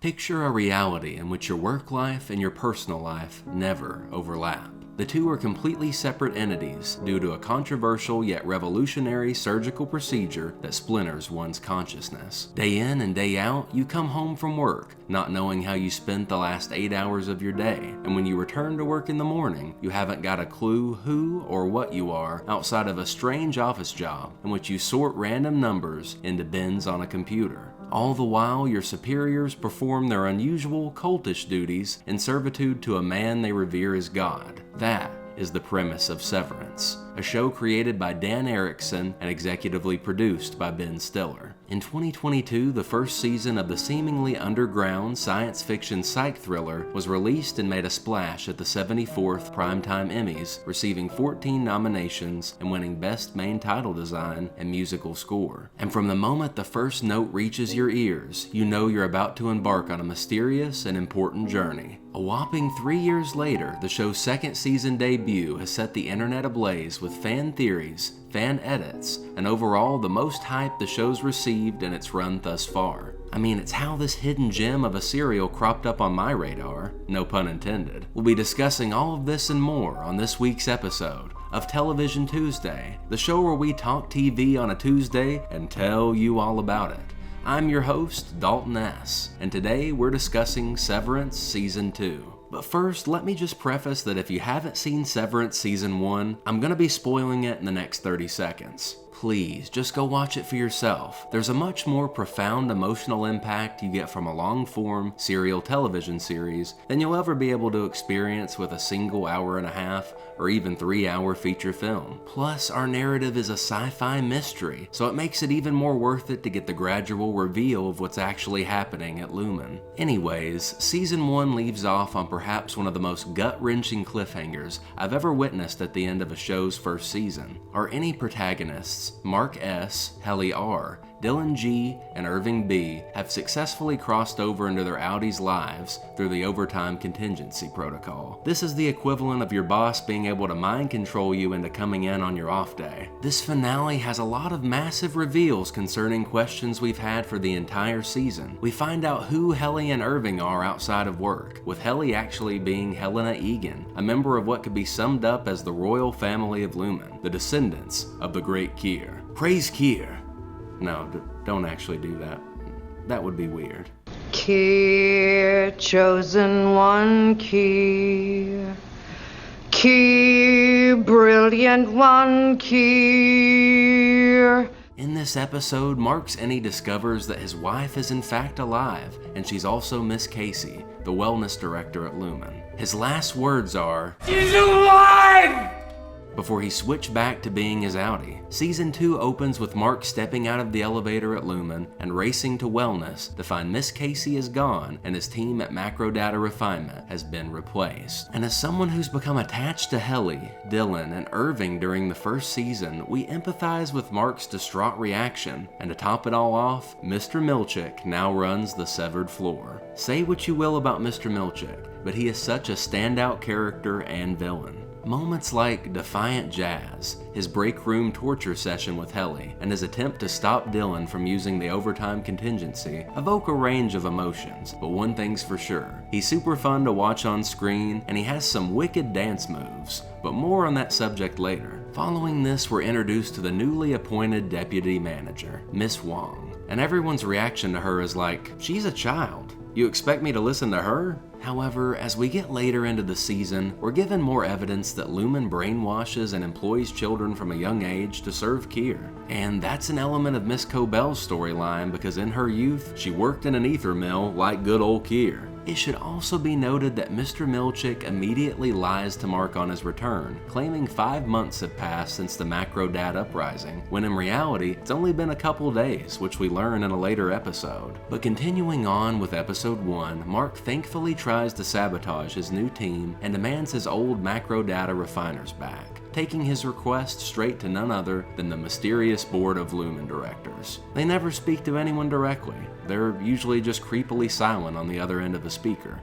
Picture a reality in which your work life and your personal life never overlap. The two are completely separate entities due to a controversial yet revolutionary surgical procedure that splinters one's consciousness. Day in and day out, you come home from work, not knowing how you spent the last 8 hours of your day, and when you return to work in the morning, you haven't got a clue who or what you are outside of a strange office job in which you sort random numbers into bins on a computer. All the while, your superiors perform their unusual cultish duties in servitude to a man they revere as God. That is the premise of Severance, a show created by Dan Erickson and executively produced by Ben Stiller. In 2022, the first season of the seemingly underground science fiction psych thriller was released and made a splash at the 74th Primetime Emmys, receiving 14 nominations and winning Best Main Title Design and Musical Score. And from the moment the first note reaches your ears, you know you're about to embark on a mysterious and important journey. A whopping 3 years later, the show's second season debut has set the internet ablaze with fan theories, fan edits, and overall the most hype the show's received in its run thus far. I mean, it's how this hidden gem of a serial cropped up on my radar, no pun intended. We'll be discussing all of this and more on this week's episode of Television Tuesday, the show where we talk TV on a Tuesday and tell you all about it. I'm your host, Dalton S., and today we're discussing Severance Season 2. But first, let me just preface that if you haven't seen Severance Season 1, I'm going to be spoiling it in the next 30 seconds. Please, just go watch it for yourself. There's a much more profound emotional impact you get from a long-form serial television series than you'll ever be able to experience with a single hour and a half or even 3-hour feature film. Plus, our narrative is a sci-fi mystery, so it makes it even more worth it to get the gradual reveal of what's actually happening at Lumen. Anyways, Season 1 leaves off on perhaps one of the most gut-wrenching cliffhangers I've ever witnessed at the end of a show's first season. Our any protagonists, Mark S., Helly R., Dylan G., and Irving B. have successfully crossed over into their Audis' lives through the overtime contingency protocol. This is the equivalent of your boss being able to mind control you into coming in on your off day. This finale has a lot of massive reveals concerning questions we've had for the entire season. We find out who Helly and Irving are outside of work, with Helly actually being Helena Egan, a member of what could be summed up as the royal family of Lumen, the descendants of the great Kier. Praise Kier. No, don't actually do that. That would be weird. Kier, chosen one, Kier. Kier, brilliant one, Kier. In this episode, Mark's Ennie discovers that his wife is in fact alive, and she's also Miss Casey, the wellness director at Lumen. His last words are, "She's alive!" before he switched back to being his Audi. Season 2 opens with Mark stepping out of the elevator at Lumen and racing to wellness to find Miss Casey is gone and his team at Macro Data Refinement has been replaced. And as someone who's become attached to Helly, Dylan, and Irving during the first season, we empathize with Mark's distraught reaction, and to top it all off, Mr. Milchick now runs the severed floor. Say what you will about Mr. Milchick, but he is such a standout character and villain. Moments like Defiant Jazz, his break room torture session with Helly, and his attempt to stop Dylan from using the overtime contingency evoke a range of emotions, but one thing's for sure, he's super fun to watch on screen, and he has some wicked dance moves, but more on that subject later. Following this, we're introduced to the newly appointed deputy manager, Miss Wong, and everyone's reaction to her is like, she's a child. You expect me to listen to her? However, as we get later into the season, we're given more evidence that Lumen brainwashes and employs children from a young age to serve Kier. And that's an element of Miss Cobell's storyline because in her youth, she worked in an ether mill like good old Kier. It should also be noted that Mr. Milchick immediately lies to Mark on his return, claiming 5 months have passed since the Macro Data uprising, when in reality, it's only been a couple days, which we learn in a later episode. But continuing on with episode 1, Mark thankfully tries to sabotage his new team and demands his old Macro Data refiners back, taking his request straight to none other than the mysterious board of Lumen directors. They never speak to anyone directly. They're usually just creepily silent on the other end of the speaker.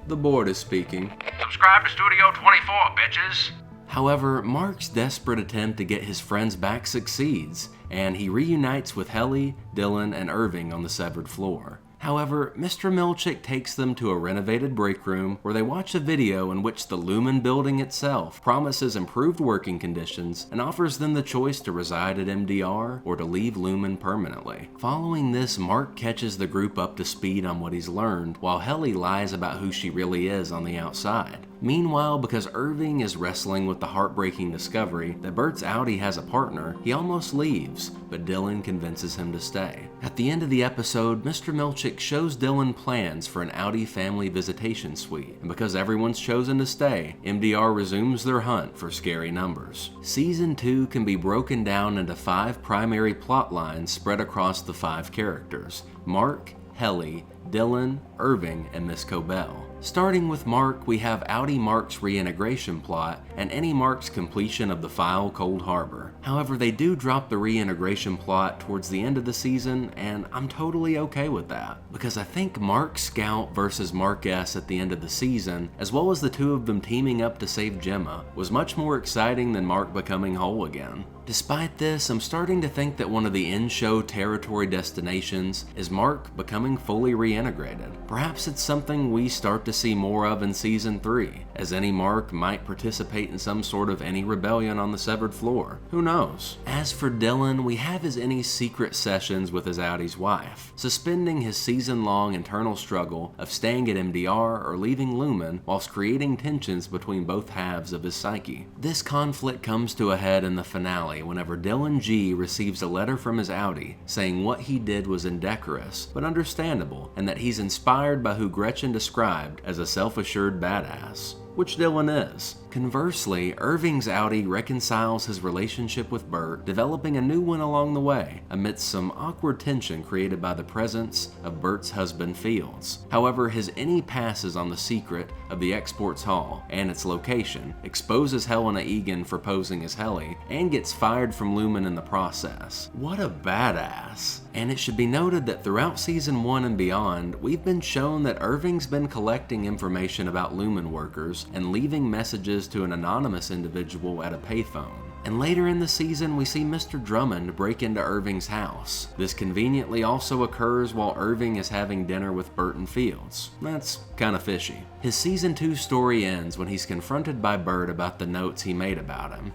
The board is speaking. Subscribe to Studio 24, bitches. However, Mark's desperate attempt to get his friends back succeeds, and he reunites with Helly, Dylan, and Irving on the severed floor. However, Mr. Milchick takes them to a renovated break room where they watch a video in which the Lumen building itself promises improved working conditions and offers them the choice to reside at MDR or to leave Lumen permanently. Following this, Mark catches the group up to speed on what he's learned, while Helly lies about who she really is on the outside. Meanwhile, because Irving is wrestling with the heartbreaking discovery that Bert's Audi has a partner, he almost leaves, but Dylan convinces him to stay. At the end of the episode, Mr. Milchick shows Dylan plans for an Audi family visitation suite, and because everyone's chosen to stay, MDR resumes their hunt for scary numbers. Season 2 can be broken down into 5 primary plot lines spread across the 5 characters: Mark, Helly, Dylan, Irving, and Miss Cobell. Starting with Mark, we have Audi Mark's reintegration plot and Annie Mark's completion of the file Cold Harbor. However, they do drop the reintegration plot towards the end of the season, and I'm totally okay with that, because I think Mark Scout versus Mark S at the end of the season, as well as the two of them teaming up to save Gemma, was much more exciting than Mark becoming whole again. Despite this, I'm starting to think that one of the in-show territory destinations is Mark becoming fully reintegrated. Perhaps it's something we start to see more of in Season 3, as any Mark might participate in some sort of any rebellion on the severed floor. Who knows? As for Dylan, we have his any secret sessions with his Audi's wife, suspending his season-long internal struggle of staying at MDR or leaving Lumen, whilst creating tensions between both halves of his psyche. This conflict comes to a head in the finale whenever Dylan G receives a letter from his Audi saying what he did was indecorous but understandable, and that he's inspired by who Gretchen described as a self-assured badass, which Dylan is. Conversely, Irving's Audi reconciles his relationship with Bert, developing a new one along the way, amidst some awkward tension created by the presence of Bert's husband Fields. However, his any passes on the secret of the exports hall and its location, exposes Helena Egan for posing as Helly, and gets fired from Lumen in the process. What a badass! And it should be noted that throughout Season 1 and beyond, we've been shown that Irving's been collecting information about Lumen workers and leaving messages to an anonymous individual at a payphone. And later in the season, we see Mr. Drummond break into Irving's house. This conveniently also occurs while Irving is having dinner with Bert and Fields. That's kinda fishy. His Season 2 story ends when he's confronted by Bert about the notes he made about him.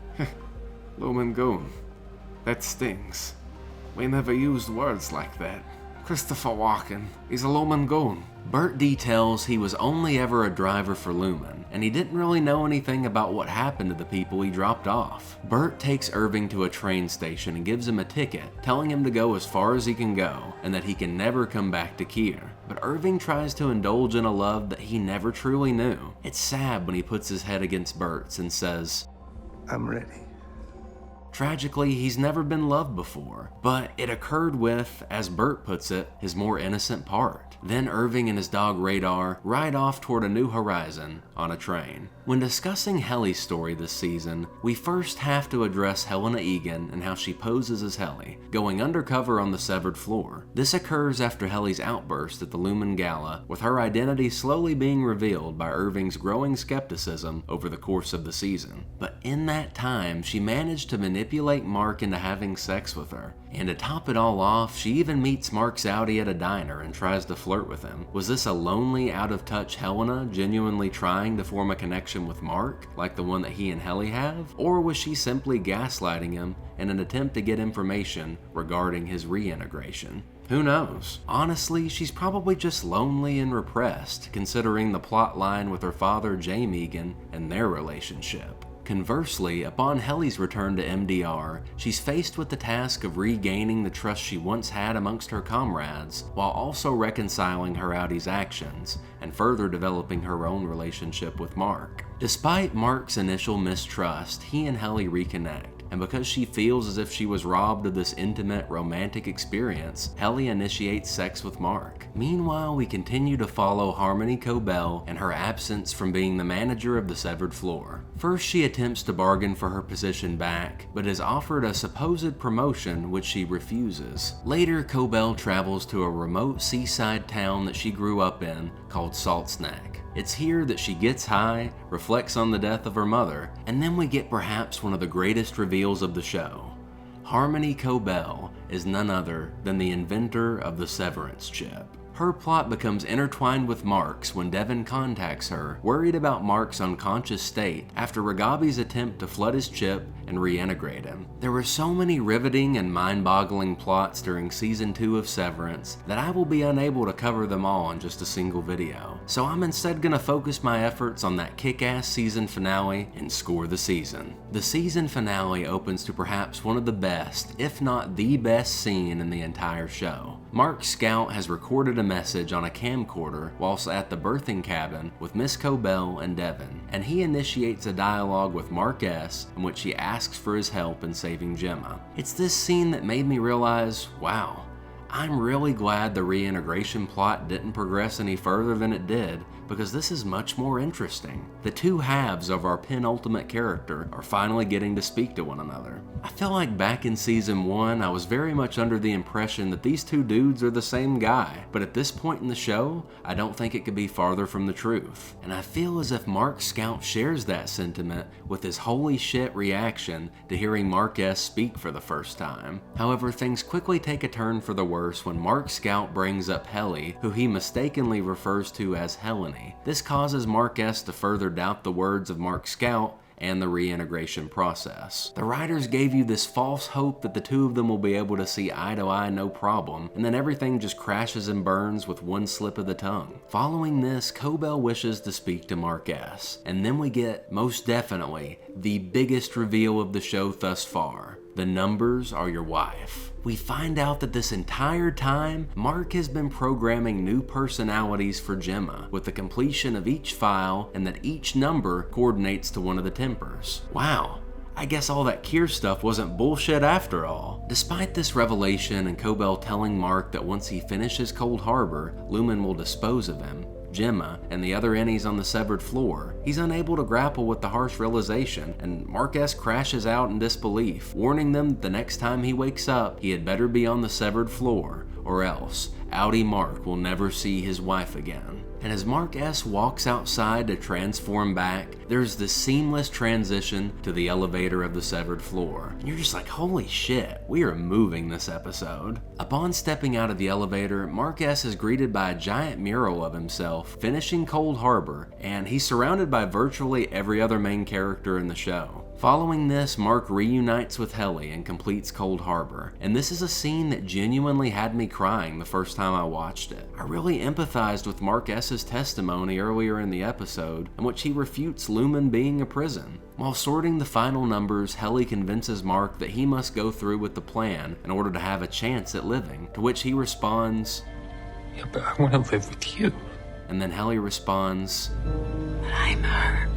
Lumen goon. That stings. We never used words like that. Christopher Walken, he's a Lumen goon. Bert details he was only ever a driver for Lumen, and he didn't really know anything about what happened to the people he dropped off. Bert takes Irving to a train station and gives him a ticket, telling him to go as far as he can go, and that he can never come back to Kier. But Irving tries to indulge in a love that he never truly knew. It's sad when he puts his head against Bert's and says, I'm ready. Tragically, he's never been loved before, but it occurred with, as Bert puts it, his more innocent part. Then Irving and his dog Radar ride off toward a new horizon on a train. When discussing Helly's story this season, we first have to address Helena Egan and how she poses as Helly, going undercover on the severed floor. This occurs after Helly's outburst at the Lumen Gala, with her identity slowly being revealed by Irving's growing skepticism over the course of the season. But in that time, she managed to manipulate Mark into having sex with her. And to top it all off, she even meets Mark's Audi at a diner and tries to flirt with him. Was this a lonely, out-of-touch Helena genuinely trying to form a connection with Mark, like the one that he and Helly have? Or was she simply gaslighting him in an attempt to get information regarding his reintegration? Who knows? Honestly, she's probably just lonely and repressed, considering the plot line with her father Jay Megan and their relationship. Conversely, upon Helly's return to MDR, she's faced with the task of regaining the trust she once had amongst her comrades, while also reconciling her Audi's actions, and further developing her own relationship with Mark. Despite Mark's initial mistrust, he and Helly reconnect. And because she feels as if she was robbed of this intimate, romantic experience, Helly initiates sex with Mark. Meanwhile, we continue to follow Harmony Cobell and her absence from being the manager of the severed floor. First, she attempts to bargain for her position back, but is offered a supposed promotion which she refuses. Later, Cobell travels to a remote seaside town that she grew up in called Salt Snack. It's here that she gets high, reflects on the death of her mother, and then we get perhaps one of the greatest reveals of the show. Harmony Cobell is none other than the inventor of the Severance chip. Her plot becomes intertwined with Mark's when Devon contacts her, worried about Mark's unconscious state after Ragabi's attempt to flood his chip and reintegrate him. There were so many riveting and mind-boggling plots during Season 2 of Severance that I will be unable to cover them all in just a single video. So I'm instead gonna focus my efforts on that kick-ass season finale and score the season. The season finale opens to perhaps one of the best, if not the best scene in the entire show. Mark Scout has recorded a message on a camcorder whilst at the birthing cabin with Miss Cobell and Devon, and he initiates a dialogue with Mark S. in which he asks for his help in saving Gemma. It's this scene that made me realize, wow, I'm really glad the reintegration plot didn't progress any further than it did, because this is much more interesting. The two halves of our penultimate character are finally getting to speak to one another. I feel like back in Season 1, I was very much under the impression that these two dudes are the same guy, but at this point in the show, I don't think it could be farther from the truth. And I feel as if Mark Scout shares that sentiment with his holy shit reaction to hearing Mark S. speak for the first time. However, things quickly take a turn for the worse when Mark Scout brings up Helly, who he mistakenly refers to as Helene. This causes Mark S. to further doubt the words of Mark Scout and the reintegration process. The writers gave you this false hope that the two of them will be able to see eye to eye no problem, and then everything just crashes and burns with one slip of the tongue. Following this, Cobell wishes to speak to Mark S., and then we get, most definitely, the biggest reveal of the show thus far. The numbers are your wife. We find out that this entire time, Mark has been programming new personalities for Gemma with the completion of each file, and that each number coordinates to one of the tempers. Wow. I guess all that Kier stuff wasn't bullshit after all. Despite this revelation and Cobell telling Mark that once he finishes Cold Harbor, Lumen will dispose of him, Gemma, and the other innies on the severed floor, he's unable to grapple with the harsh realization, and Mark S. crashes out in disbelief, warning them that the next time he wakes up, he had better be on the severed floor, or else Outie Mark will never see his wife again. And as Mark S. walks outside to transform back, there's this seamless transition to the elevator of the severed floor. And you're just like, holy shit, we are moving this episode. Upon stepping out of the elevator, Mark S. is greeted by a giant mural of himself finishing Cold Harbor, and he's surrounded by virtually every other main character in the show. Following this, Mark reunites with Helly and completes Cold Harbor, and this is a scene that genuinely had me crying the first time I watched it. I really empathized with Mark S.'s testimony earlier in the episode, in which he refutes Lumen being a prison. While sorting the final numbers, Helly convinces Mark that he must go through with the plan in order to have a chance at living, to which he responds, "Yeah, but I want to live with you." And then Helly responds, "But I'm her."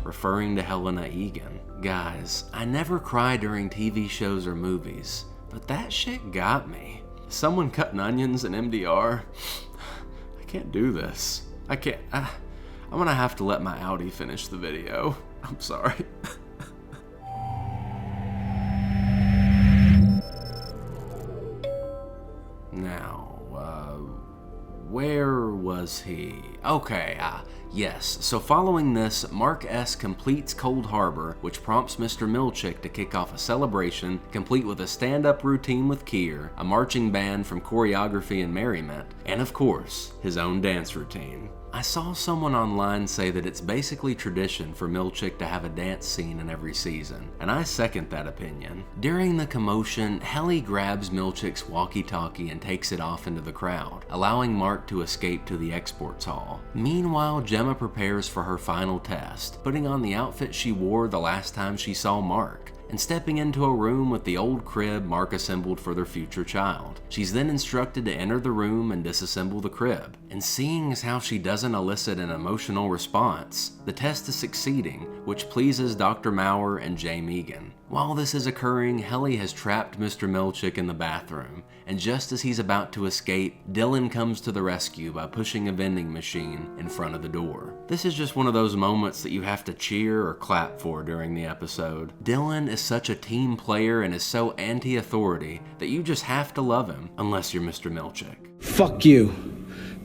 referring to Helena Egan. Guys, I never cry during TV shows or movies, but that shit got me. Someone cutting onions in MDR? I can't do this. I can't. I'm gonna have to let my Audi finish the video. I'm sorry. Now, where was he? Okay, yes. So following this, Mark S. completes Cold Harbor, which prompts Mr. Milchick to kick off a celebration, complete with a stand-up routine with Kier, a marching band from choreography and merriment, and of course, his own dance routine. I saw someone online say that it's basically tradition for Milchick to have a dance scene in every season, and I second that opinion. During the commotion, Helly grabs Milchick's walkie-talkie and takes it off into the crowd, allowing Mark to escape to the exports hall. Meanwhile, Gemma prepares for her final test, putting on the outfit she wore the last time she saw Mark, and stepping into a room with the old crib Mark assembled for their future child. She's then instructed to enter the room and disassemble the crib, and seeing as how she doesn't elicit an emotional response, the test is succeeding, which pleases Dr. Maurer and Jay Megan. While this is occurring, Helly has trapped Mr. Milchick in the bathroom, and just as he's about to escape, Dylan comes to the rescue by pushing a vending machine in front of the door. This is just one of those moments that you have to cheer or clap for during the episode. Dylan is such a team player and is so anti-authority that you just have to love him, unless you're Mr. Milchick. Fuck you.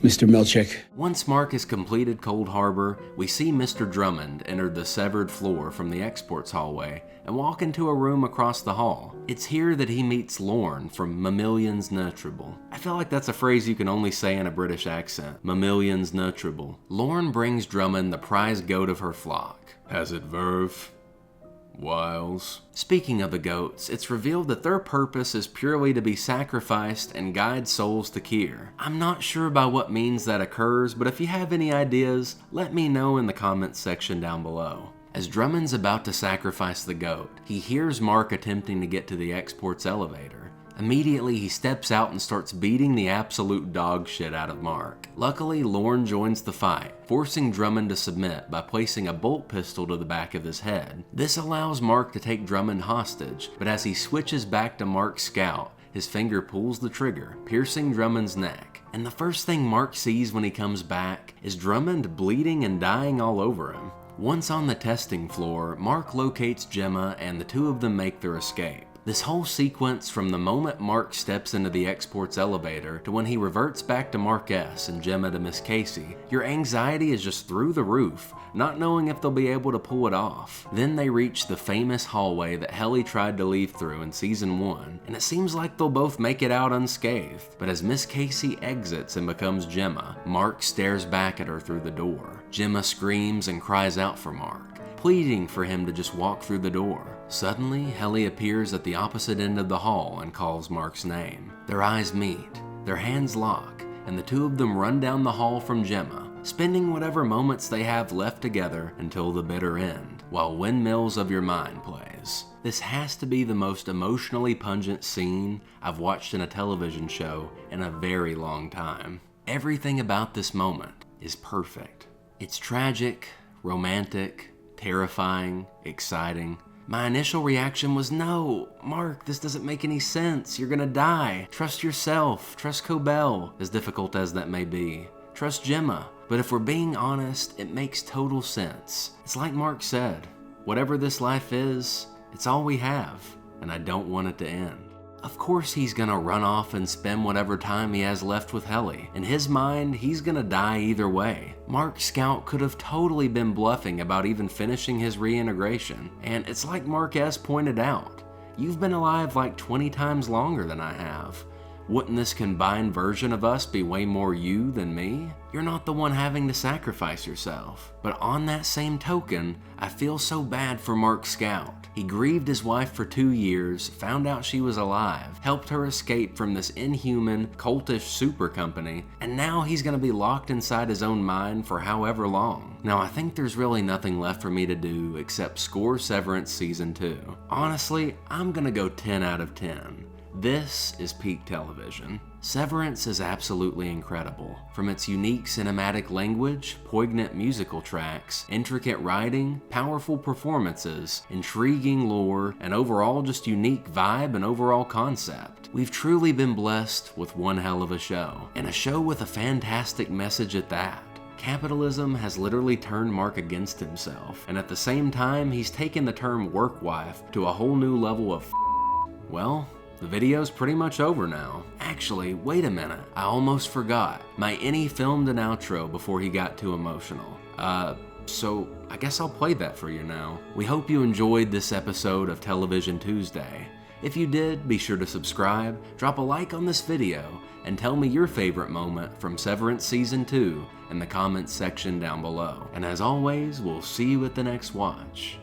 Mr. Milchick. Once Mark has completed Cold Harbor, we see Mr. Drummond enter the severed floor from the exports hallway and walk into a room across the hall. It's here that he meets Lorne from Mamillions Nutrable. I feel like that's a phrase you can only say in a British accent. Mamillions Nutrable. Lorne brings Drummond the prize goat of her flock. Has it verve? Wiles. Speaking of the goats, it's revealed that their purpose is purely to be sacrificed and guide souls to Kier. I'm not sure by what means that occurs, but if you have any ideas, let me know in the comments section down below. As Drummond's about to sacrifice the goat, he hears Mark attempting to get to the export's elevator. Immediately, he steps out and starts beating the absolute dog shit out of Mark. Luckily, Lorne joins the fight, forcing Drummond to submit by placing a bolt pistol to the back of his head. This allows Mark to take Drummond hostage, but as he switches back to Mark's scout, his finger pulls the trigger, piercing Drummond's neck. And the first thing Mark sees when he comes back is Drummond bleeding and dying all over him. Once on the testing floor, Mark locates Gemma and the two of them make their escape. This whole sequence from the moment Mark steps into the export's elevator to when he reverts back to Mark S. and Gemma to Miss Casey, your anxiety is just through the roof, not knowing if they'll be able to pull it off. Then they reach the famous hallway that Helly tried to leave through in season 1, and it seems like they'll both make it out unscathed. But as Miss Casey exits and becomes Gemma, Mark stares back at her through the door. Gemma screams and cries out for Mark, pleading for him to just walk through the door. Suddenly, Helly appears at the opposite end of the hall and calls Mark's name. Their eyes meet, their hands lock, and the two of them run down the hall from Gemma, spending whatever moments they have left together until the bitter end, while Windmills of Your Mind plays. This has to be the most emotionally pungent scene I've watched in a television show in a very long time. Everything about this moment is perfect. It's tragic, romantic, terrifying, exciting. My initial reaction was, no, Mark, this doesn't make any sense. You're gonna die. Trust yourself. Trust Cobell, as difficult as that may be. Trust Gemma. But if we're being honest, it makes total sense. It's like Mark said, whatever this life is, it's all we have, and I don't want it to end. Of course he's gonna run off and spend whatever time he has left with Helly. In his mind, he's gonna die either way. Mark Scout could have totally been bluffing about even finishing his reintegration. And it's like Mark S. pointed out, you've been alive like 20 times longer than I have. Wouldn't this combined version of us be way more you than me? You're not the one having to sacrifice yourself. But on that same token, I feel so bad for Mark Scout. He grieved his wife for 2 years, found out she was alive, helped her escape from this inhuman, cultish super company, and now he's gonna be locked inside his own mind for however long. Now I think there's really nothing left for me to do except score Severance Season 2. Honestly, I'm gonna go 10 out of 10. This is peak television. Severance is absolutely incredible. From its unique cinematic language, poignant musical tracks, intricate writing, powerful performances, intriguing lore, and overall just unique vibe and overall concept. We've truly been blessed with one hell of a show, and a show with a fantastic message at that. Capitalism has literally turned Mark against himself, and at the same time, he's taken the term work wife to a whole new level of well, the video's pretty much over now. Actually, wait a minute, I almost forgot. My Any filmed an outro before he got too emotional. So I guess I'll play that for you now. We hope you enjoyed this episode of Television Tuesday. If you did, be sure to subscribe, drop a like on this video, and tell me your favorite moment from Severance Season 2 in the comments section down below. And as always, we'll see you at the next watch.